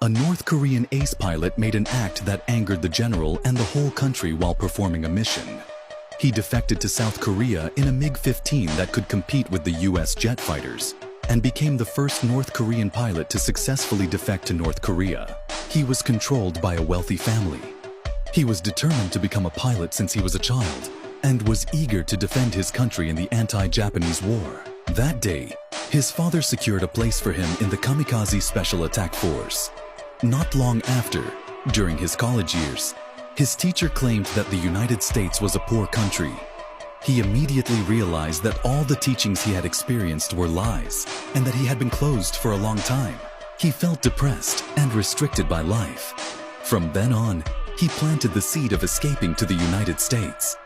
A North Korean ace pilot made an act that angered the general and the whole country while performing a mission. He defected to South Korea in a MiG-15 that could compete with the US jet fighters, and became the first North Korean pilot to successfully defect to North Korea. He was controlled by a wealthy family. He was determined to become a pilot since he was a child, and was eager to defend his country in the anti-Japanese war. That day, his father secured a place for him in the Kamikaze Special Attack Force. Not long after, during his college years, his teacher claimed that the United States was a poor country. He immediately realized that all the teachings he had experienced were lies, and that he had been closed for a long time. He felt depressed and restricted by life. From then on, he planted the seed of escaping to the United States.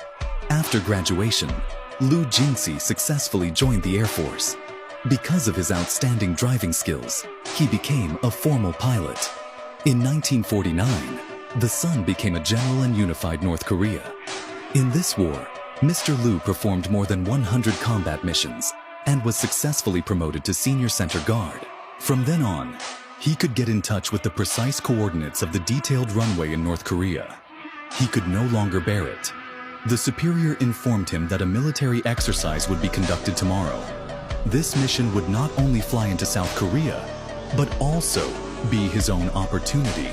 After graduation, Lu Jingxi successfully joined the Air Force. Because of his outstanding driving skills, he became a formal pilot. In 1949, the son became a general in unified North Korea. In this war, Mr. Lu performed more than 100 combat missions and was successfully promoted to Senior Center Guard. From then on, he could get in touch with the precise coordinates of the detailed runway in North Korea. He could no longer bear it. The superior informed him that a military exercise would be conducted tomorrow. This mission would not only fly into South Korea, but also be his own opportunity.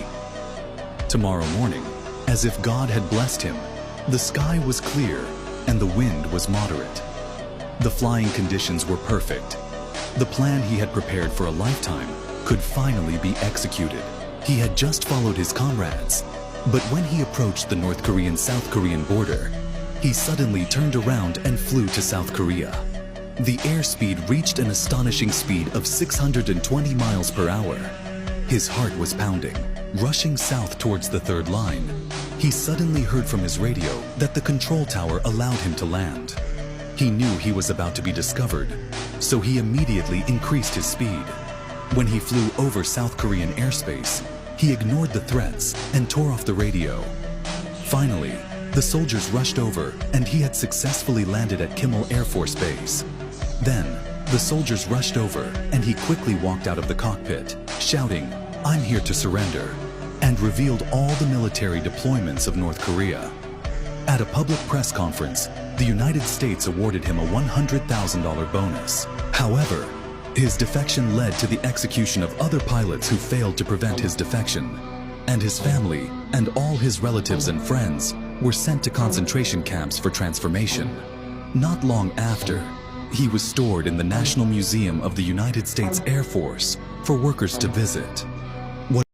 Tomorrow morning, as if God had blessed him, the sky was clear and the wind was moderate. The flying conditions were perfect. The plan he had prepared for a lifetime could finally be executed. He had just followed his comrades, but when he approached the North Korean-South Korean border, he suddenly turned around and flew to South Korea. The airspeed reached an astonishing speed of 620 miles per hour. His heart was pounding. Rushing south towards the third line, he suddenly heard from his radio that the control tower allowed him to land. He knew he was about to be discovered, so he immediately increased his speed. When he flew over South Korean airspace, he ignored the threats and tore off the radio. Finally, the soldiers rushed over and he had successfully landed at Kimmel Air Force Base. Then, the soldiers rushed over and he quickly walked out of the cockpit, shouting, "I'm here to surrender," and revealed all the military deployments of North Korea. At a public press conference, the United States awarded him a $100,000 bonus. However, his defection led to the execution of other pilots who failed to prevent his defection, and his family and all his relatives and friends were sent to concentration camps for transformation. Not long after, he was stored in the National Museum of the United States Air Force for workers to visit.